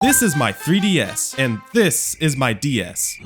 This is my 3DS, and this is my DS.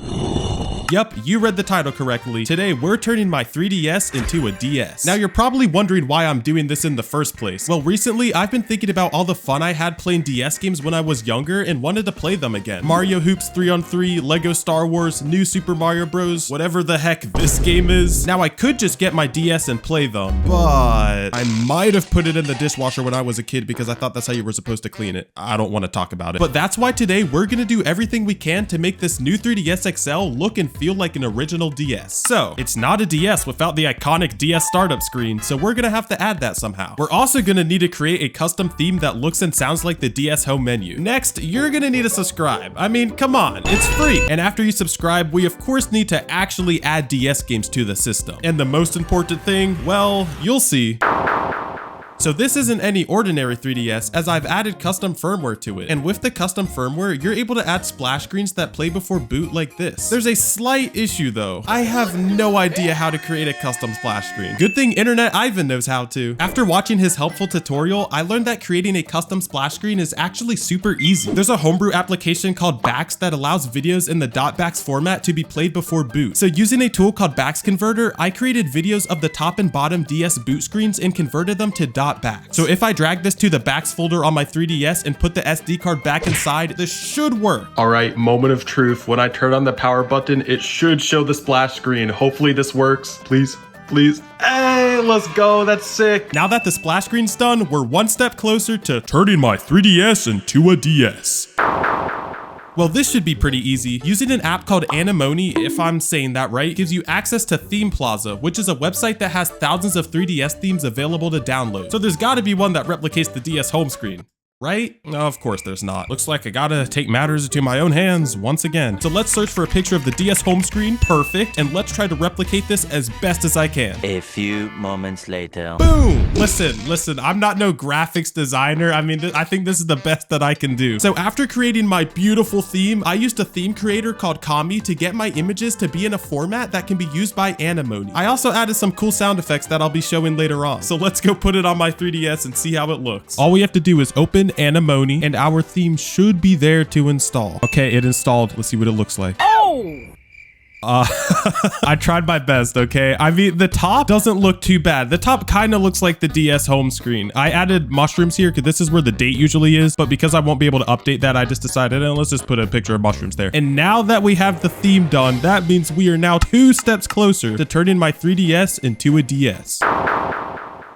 Yup, you read the title correctly. Today, we're turning my 3DS into a DS. Now, you're probably wondering why I'm doing this in the first place. Well, recently, I've been thinking about all the fun I had playing DS games when I was younger and wanted to play them again. Mario Hoops 3-on-3, Lego Star Wars, New Super Mario Bros, whatever the heck this game is. Now, I could just get my DS and play them, but I might have put it in the dishwasher when I was a kid because I thought that's how you were supposed to clean it. I don't want to talk about it. But that's why today, we're gonna do everything we can to make this new 3DS XL look and feel like an original DS. So, it's not a DS without the iconic DS startup screen, so we're gonna have to add that somehow. We're also gonna need to create a custom theme that looks and sounds like the DS home menu. Next, you're gonna need to subscribe. I mean, come on, it's free. And after you subscribe, we of course need to actually add DS games to the system. And the most important thing, well, you'll see. So this isn't any ordinary 3DS, as I've added custom firmware to it. And with the custom firmware, you're able to add splash screens that play before boot like this. There's a slight issue though. I have no idea how to create a custom splash screen. Good thing Internet Ivan knows how to. After watching his helpful tutorial, I learned that creating a custom splash screen is actually super easy. There's a homebrew application called Bax that allows videos in the .bax format to be played before boot. So using a tool called Bax Converter, I created videos of the top and bottom DS boot screens and converted them to .bax. So if I drag this to the Bax folder on my 3DS and put the SD card back inside, this should work. All right, moment of truth. When I turn on the power button, it should show the splash screen. Hopefully this works. Please, please. Hey, let's go. That's sick. Now that the splash screen's done, we're one step closer to turning my 3DS into a DS. Well, this should be pretty easy. Using an app called Anemone, if I'm saying that right, gives you access to Theme Plaza, which is a website that has thousands of 3DS themes available to download. So there's gotta be one that replicates the DS home screen. Right? No, of course there's not. Looks like I gotta take matters into my own hands once again. So let's search for a picture of the DS home screen. Perfect. And let's try to replicate this as best as I can. A few moments later. Boom! Listen, I'm not no graphics designer. I mean, I think this is the best that I can do. So after creating my beautiful theme, I used a theme creator called Kami to get my images to be in a format that can be used by Anemone. I also added some cool sound effects that I'll be showing later on. So let's go put it on my 3DS and see how it looks. All we have to do is open Anemone and our theme should be there to install. Okay, it installed. Let's see what it looks like. Oh! I tried my best, okay? I mean, the top doesn't look too bad. The top kind of looks like the DS home screen. I added mushrooms here because this is where the date usually is, but because I won't be able to update that, I just decided, let's just put a picture of mushrooms there. And now that we have the theme done, that means we are now 2 steps closer to turning my 3DS into a DS.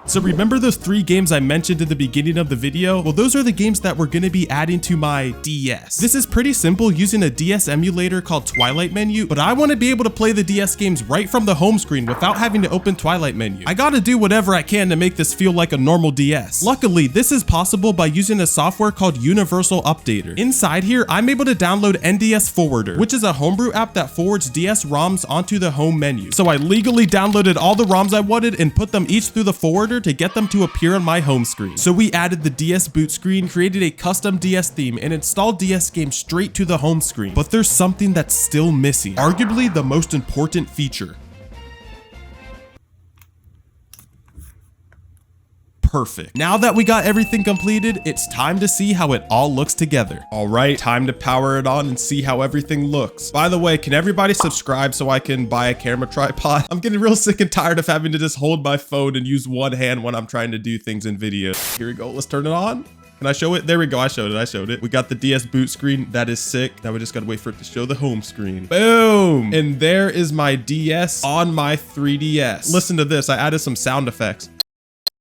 So remember those 3 games I mentioned at the beginning of the video? Well, those are the games that we're going to be adding to my DS. This is pretty simple using a DS emulator called Twilight Menu, but I want to be able to play the DS games right from the home screen without having to open Twilight Menu. I gotta do whatever I can to make this feel like a normal DS. Luckily, this is possible by using a software called Universal Updater. Inside here, I'm able to download NDS Forwarder, which is a homebrew app that forwards DS ROMs onto the home menu. So I legally downloaded all the ROMs I wanted and put them each through the forwarder to get them to appear on my home screen. So we added the DS boot screen, created a custom DS theme, and installed DS games straight to the home screen. But there's something that's still missing, arguably the most important feature. Perfect. Now that we got everything completed, it's time to see how it all looks together. All right, time to power it on and see how everything looks. By the way, can everybody subscribe so I can buy a camera tripod? I'm getting real sick and tired of having to just hold my phone and use one hand when I'm trying to do things in video. Here we go. Let's turn it on. Can I show it? There we go. I showed it. We got the DS boot screen. That is sick. Now we just gotta wait for it to show the home screen. Boom. And there is my DS on my 3DS. Listen to this. I added some sound effects.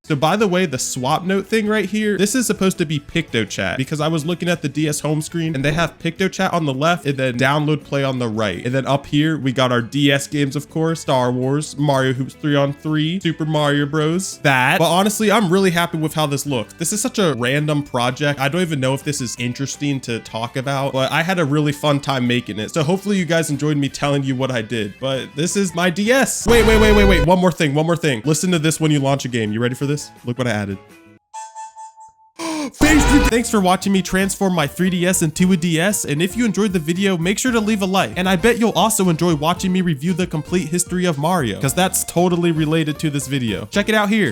So by the way, the swap note thing right here, this is supposed to be PictoChat because I was looking at the DS home screen and they have PictoChat on the left and then download play on the right. And then up here, we got our DS games, of course, Star Wars, Mario Hoops 3-on-3, Super Mario Bros. That. But honestly, I'm really happy with how this looks. This is such a random project. I don't even know if this is interesting to talk about, but I had a really fun time making it. So hopefully you guys enjoyed me telling you what I did, but this is my DS. Wait. One more thing. Listen to this when you launch a game. You ready for this? Look what I added. Thanks for watching me transform my 3DS into a DS, and if you enjoyed the video, make sure to leave a like. And I bet you'll also enjoy watching me review the complete history of Mario, because that's totally related to this video. Check it out here.